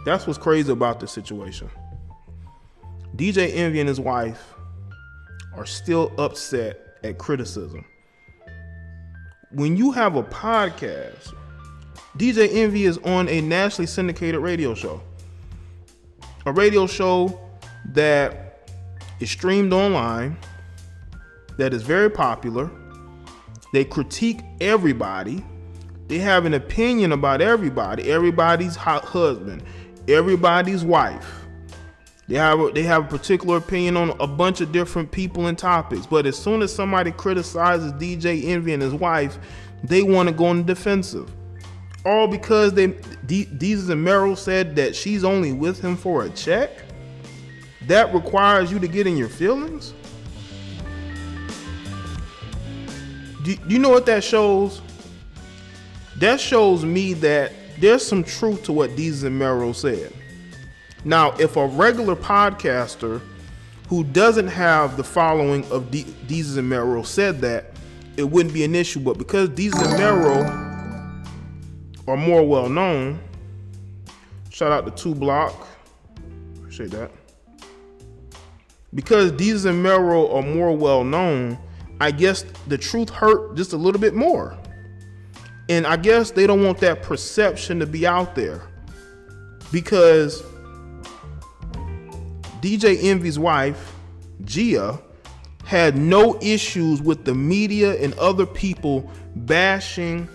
That's what's crazy about this situation. DJ Envy and his wife are still upset at criticism. When you have a podcast, DJ Envy is on a nationally syndicated radio show. A radio show that is streamed online, that is very popular. They critique everybody. They have an opinion about everybody, everybody's husband, everybody's wife. They have a particular opinion on a bunch of different people and topics. But as soon as somebody criticizes DJ Envy and his wife, they want to go on the defensive. All because Deezus and Meryl said that she's only with him for a check? That requires you to get in your feelings? Do you know what that shows? That shows me that there's some truth to what Deezus and Meryl said. Now, if a regular podcaster who doesn't have the following of Deezus and Meryl said that, it wouldn't be an issue. But because Deezus and Meryl are more well known, shout out to 2 Block, appreciate that. Because Deezus and Meryl are more well known, I guess the truth hurt just a little bit more. And I guess they don't want that perception to be out there, because DJ Envy's wife, Gia, had no issues with the media and other people criticizing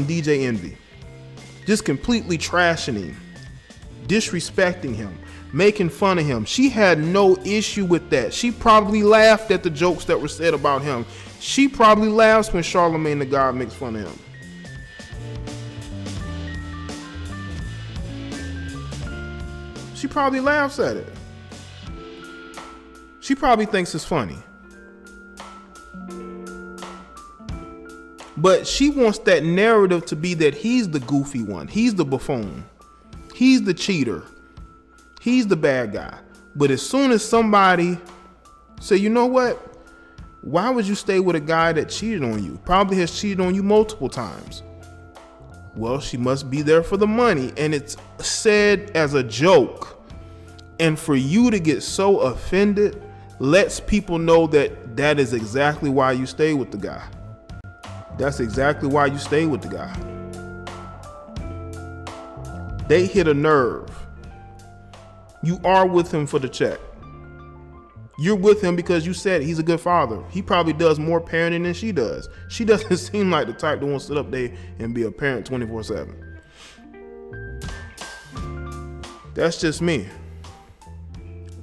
DJ Envy. Just completely trashing him, disrespecting him, making fun of him. She had no issue with that. She probably laughed at the jokes that were said about him. She probably laughs when Charlamagne the God makes fun of him. She probably laughs at it. She probably thinks it's funny. But she wants that narrative to be that he's the goofy one. He's the buffoon. He's the cheater. He's the bad guy. But as soon as somebody say, you know what? Why would you stay with a guy that cheated on you? Probably has cheated on you multiple times. Well, she must be there for the money. And it's said as a joke. And for you to get so offended lets people know that that is exactly why you stay with the guy. That's exactly why you stay with the guy. They hit a nerve. You are with him for the check. You're with him because you said he's a good father. He probably does more parenting than she does. She doesn't seem like the type that wants to sit up there and be a parent 24/7. That's just me.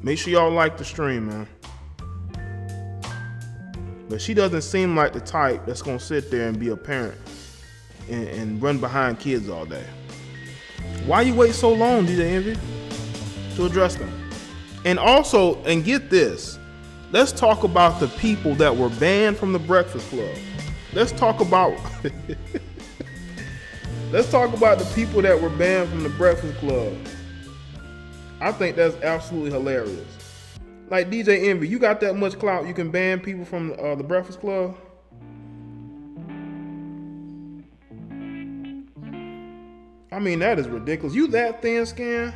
Make sure y'all like the stream, man. But she doesn't seem like the type that's going to sit there and be a parent and run behind kids all day. Why you wait so long, DJ Envy, to address them? And also, and get this, let's talk about the people that were banned from the Breakfast Club. Let's talk about the people that were banned from the Breakfast Club. I think that's absolutely hilarious. Like DJ Envy, you got that much clout, you can ban people from the Breakfast Club? I mean, that is ridiculous. You that thin skin?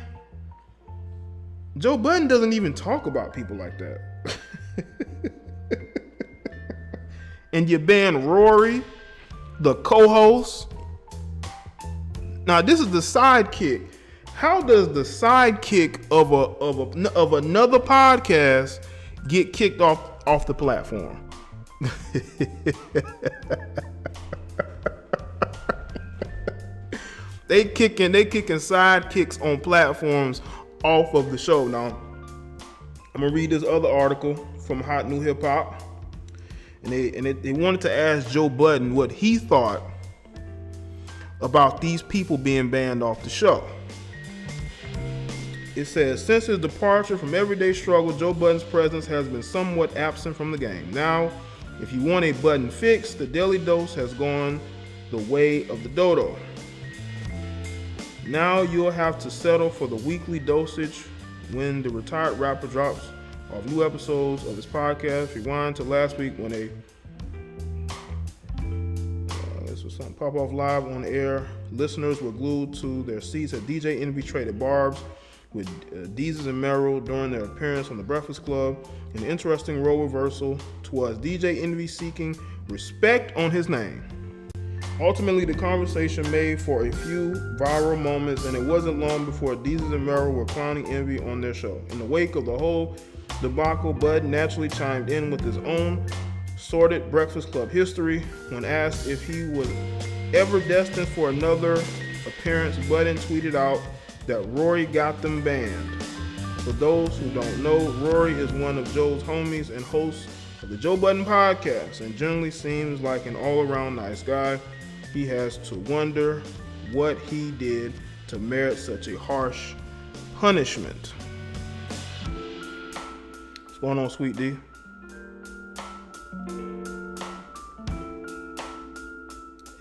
Joe Budden doesn't even talk about people like that. And you ban Rory, the co-host. Now this is the sidekick. How does the sidekick of another podcast get kicked off the platform? They kicking sidekicks on platforms off of the show. Now, I'm gonna read this other article from Hot New Hip Hop, and they wanted to ask Joe Budden what he thought about these people being banned off the show. It says, since his departure from everyday struggle, Joe Budden's presence has been somewhat absent from the game. Now, if you want a Budden fix, the Daily Dose has gone the way of the dodo. Now you'll have to settle for the weekly dosage when the retired rapper drops off new episodes of his podcast. Rewind to last week when this was Something pop off live on air. Listeners were glued to their seats as DJ Envy traded barbs with Deezus and Merrill during their appearance on The Breakfast Club. An interesting role reversal towards DJ Envy seeking respect on his name. Ultimately, the conversation made for a few viral moments, and it wasn't long before Deezus and Merrill were clowning Envy on their show. In the wake of the whole debacle, Bud naturally chimed in with his own sordid Breakfast Club history. When asked if he was ever destined for another appearance, Budden tweeted out that Rory got them banned. For those who don't know, Rory is one of Joe's homies and host of the Joe Budden podcast, and generally seems like an all-around nice guy. He has to wonder what he did to merit such a harsh punishment. What's going on, Sweet D?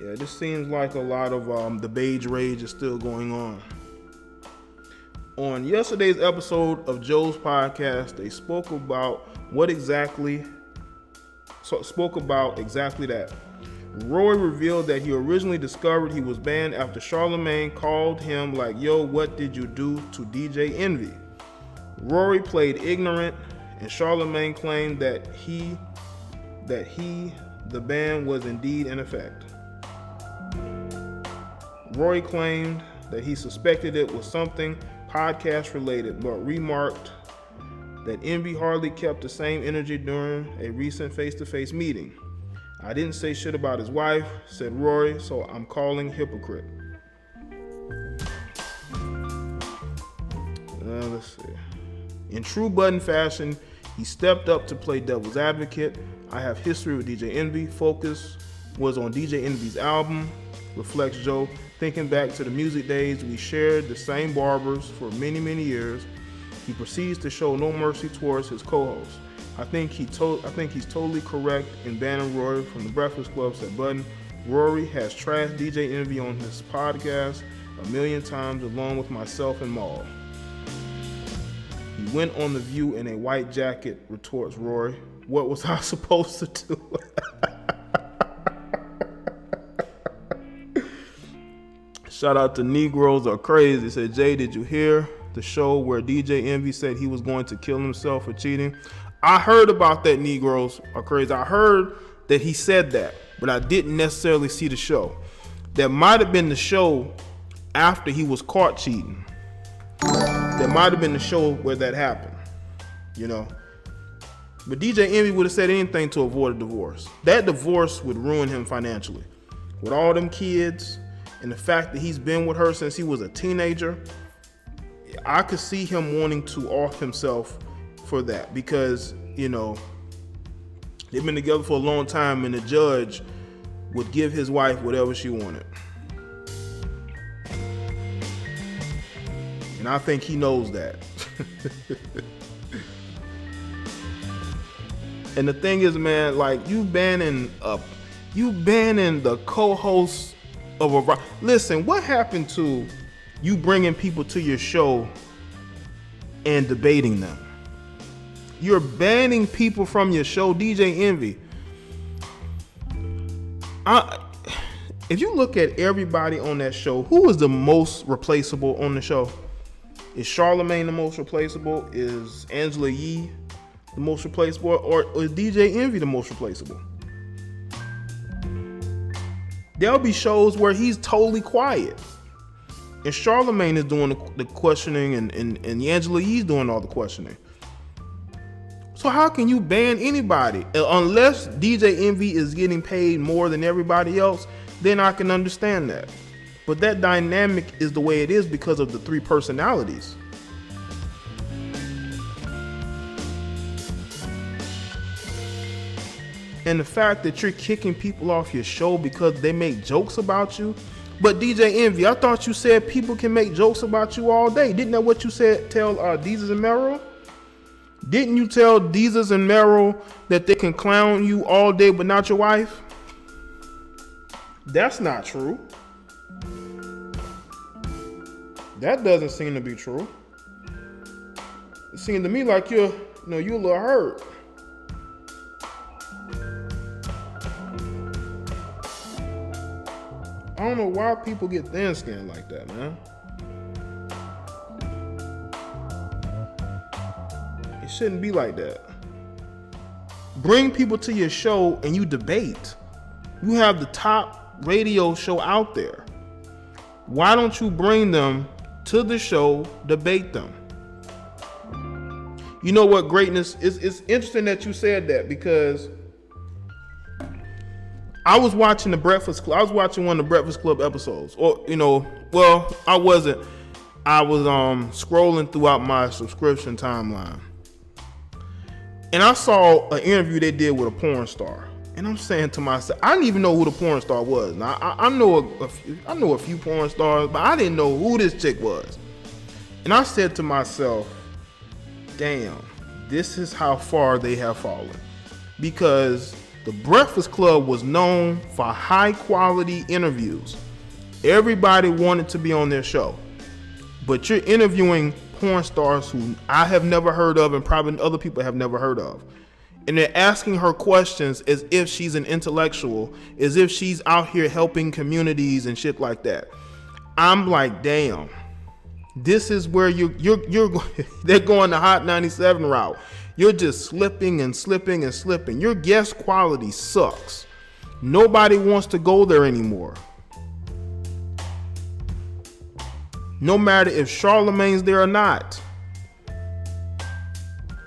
Yeah, this seems like a lot of the beige rage is still going on. On yesterday's episode of Joe's podcast, they spoke about exactly that. Roy revealed that he originally discovered he was banned after Charlamagne called him like, "Yo, what did you do to DJ Envy?" Rory played ignorant, and Charlamagne claimed that the ban was indeed in effect. Roy claimed that he suspected it was something podcast related, but remarked that Envy hardly kept the same energy during a recent face-to-face meeting. "I didn't say shit about his wife," said Rory, "so I'm calling hypocrite." Let's see. In true Budden fashion, he stepped up to play devil's advocate. "I have history with DJ Envy. Focus was on DJ Envy's album," reflects Joe, thinking back to the music days. "We shared the same barbers for many, many years." He proceeds to show no mercy towards his co-host. I think he's totally correct in banning Rory from The Breakfast Club," said Budden. "Rory has trashed DJ Envy on his podcast a million times, along with myself and Maul. He went on The View in a white jacket," retorts Rory. "What was I supposed to do?" Shout out to Negroes Are Crazy. Said, "Jay, did you hear the show where DJ Envy said he was going to kill himself for cheating?" I heard about that. Negroes Are Crazy. I heard that he said that, but I didn't necessarily see the show. That might have been the show after he was caught cheating. That might have been the show where that happened, you know. But DJ Envy would have said anything to avoid a divorce. That divorce would ruin him financially. With all them kids and the fact that he's been with her since he was a teenager, I could see him wanting to off himself for that, because, you know, they've been together for a long time, and the judge would give his wife whatever she wanted. And I think he knows that. And the thing is, man, like, you banning the co-host of a... Listen, what happened to you bringing people to your show and debating them? You're banning people from your show. DJ Envy. If you look at everybody on that show, who is the most replaceable on the show? Is Charlamagne the most replaceable? Is Angela Yee the most replaceable? Or is DJ Envy the most replaceable? There'll be shows where he's totally quiet, and Charlamagne is doing the questioning, and Angela Yee's doing all the questioning. So how can you ban anybody? Unless DJ Envy is getting paid more than everybody else, then I can understand that. But that dynamic is the way it is because of the three personalities. And the fact that you're kicking people off your show because they make jokes about you. But DJ Envy, I thought you said people can make jokes about you all day. Didn't that what you said? Tell Deezus and Merrill? Didn't you tell Deezus and Merrill that they can clown you all day but not your wife? That's not true. That doesn't seem to be true. It seemed to me like you're a little hurt. don't know why people get thin-skinned like that, man. It shouldn't be like that. Bring people to your show and you debate. You have the top radio show out there. Why don't you bring them to the show, debate them? You know what, greatness? It's interesting that you said that, because I was watching The Breakfast Club. I was watching one of the Breakfast Club episodes. Or, I wasn't. I was scrolling throughout my subscription timeline. And I saw an interview they did with a porn star. And I'm saying to myself, I didn't even know who the porn star was. Now, I know a few porn stars, but I didn't know who this chick was. And I said to myself, damn, this is how far they have fallen. Because the Breakfast Club was known for high quality interviews. Everybody wanted to be on their show. But you're interviewing porn stars who I have never heard of and probably other people have never heard of. And they're asking her questions as if she's an intellectual, as if she's out here helping communities and shit like that. I'm like, damn, this is where you're they're going the Hot 97 route. You're just slipping and slipping and slipping. Your guest quality sucks. Nobody wants to go there anymore. No matter if Charlemagne's there or not.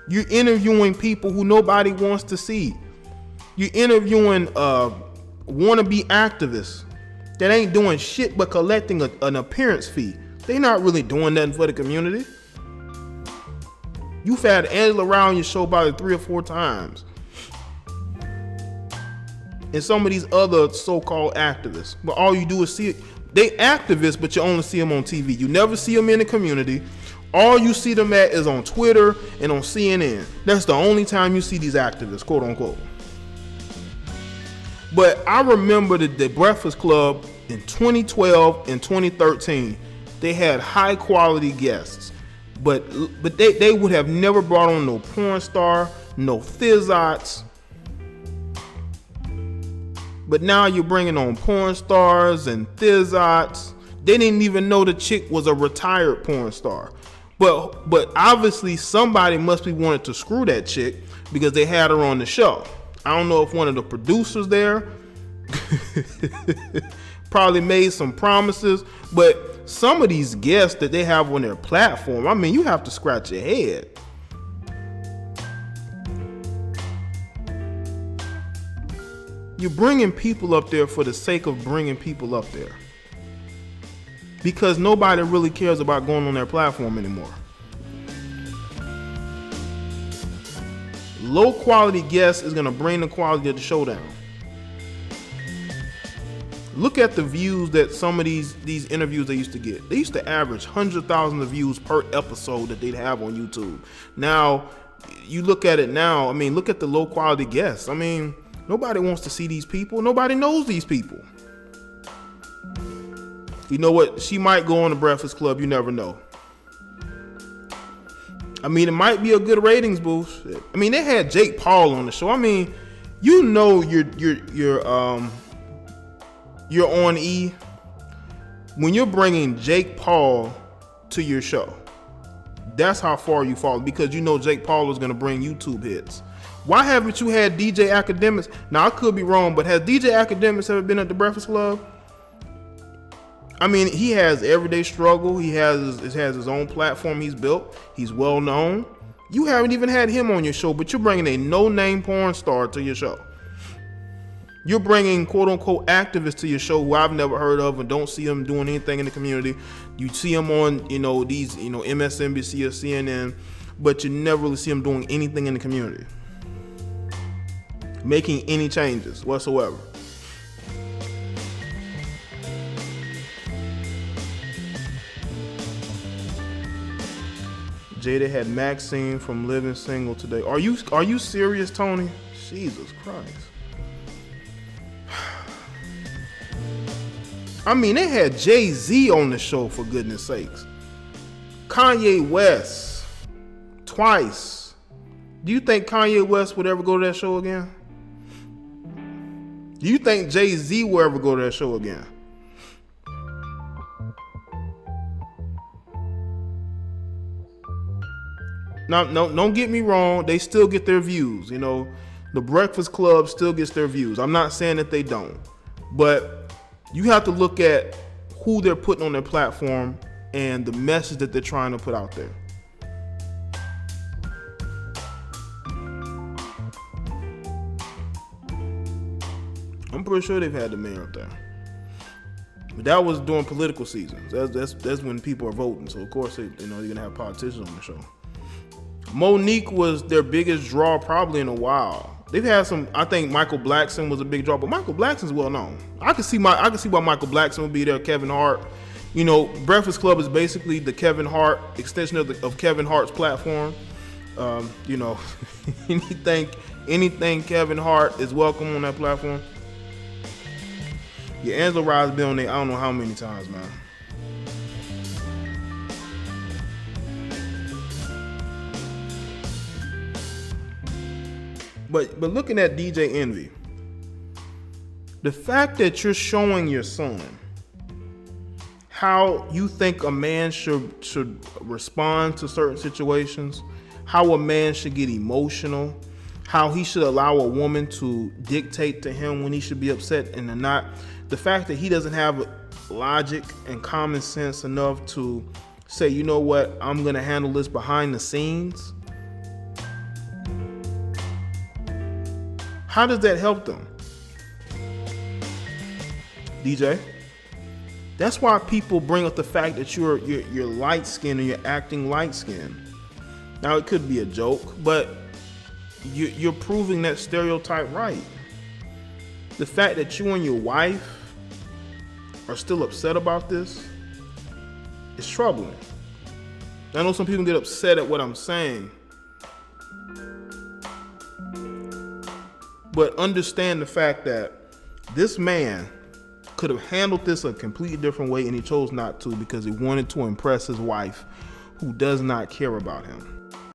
You're interviewing people who nobody wants to see. You're interviewing wannabe activists that ain't doing shit but collecting an appearance fee. They not really doing nothing for the community. You've had Angela Rao on your show about 3 or 4 times. And some of these other so-called activists. But all you do is see it. They activists, but you only see them on TV. You never see them in the community. All you see them at is on Twitter and on CNN. That's the only time you see these activists, quote unquote. But I remember the Breakfast Club in 2012 and 2013. They had high quality guests. But they would have never brought on no porn star, no phys-ots. But now you're bringing on porn stars and phys-ots. They didn't even know the chick was a retired porn star. But obviously somebody must be wanting to screw that chick because they had her on the show. I don't know if one of the producers there probably made some promises, but some of these guests that they have on their platform, I mean, you have to scratch your head. You're bringing people up there for the sake of bringing people up there. Because nobody really cares about going on their platform anymore. Low quality guests is going to bring the quality of the show down. Look at the views that some of these interviews they used to get. They used to average 100,000 views per episode that they'd have on YouTube. Now, you look at it now, I mean, look at the low quality guests. I mean, nobody wants to see these people. Nobody knows these people. You know what? She might go on the Breakfast Club. You never know. I mean, it might be a good ratings boost. I mean, they had Jake Paul on the show. I mean, you know you're on E when you're bringing Jake Paul to your show. That's how far you fall, because you know Jake Paul is going to bring YouTube hits. Why haven't you had DJ Academics? Now, I could be wrong, but has DJ Academics ever been at the Breakfast Club? I mean, he has Everyday Struggle. He has his own platform he's built. He's well known. You haven't even had him on your show, but you're bringing a no-name porn star to your show. You're bringing quote-unquote activists to your show who I've never heard of and don't see them doing anything in the community. You see them on, these, MSNBC or CNN, but you never really see them doing anything in the community, making any changes whatsoever. Jada had Maxine from Living Single today. Are you serious, Tony? Jesus Christ. I mean, they had Jay-Z on the show, for goodness sakes. Kanye West twice. Do you think Kanye West would ever go to that show again? Do you think Jay-Z will ever go to that show again? No, don't get me wrong. They still get their views. You know, the Breakfast Club still gets their views. I'm not saying that they don't, but you have to look at who they're putting on their platform and the message that they're trying to put out there. I'm pretty sure they've had the mayor up there, but that was during political seasons. That's when people are voting. So of course, you're gonna have politicians on the show. Monique was their biggest draw probably in a while. They've had some. I think Michael Blackson was a big draw, but Michael Blackson's well known. I can see why Michael Blackson would be there. Kevin Hart. You know, Breakfast Club is basically the Kevin Hart extension of Kevin Hart's platform. You know, anything Kevin Hart is welcome on that platform. Yeah, Angela Ride's been on there I don't know how many times, man. But looking at DJ Envy, the fact that you're showing your son how you think a man should respond to certain situations, how a man should get emotional, how he should allow a woman to dictate to him when he should be upset and not, the fact that he doesn't have logic and common sense enough to say, you know what, I'm gonna handle this behind the scenes. How does that help them? DJ? That's why people bring up the fact that you're light skinned and you're acting light skinned. Now it could be a joke, but you're proving that stereotype right. The fact that you and your wife are still upset about this is troubling. I know some people get upset at what I'm saying, but understand the fact that this man could have handled this a completely different way, and he chose not to because he wanted to impress his wife, who does not care about him.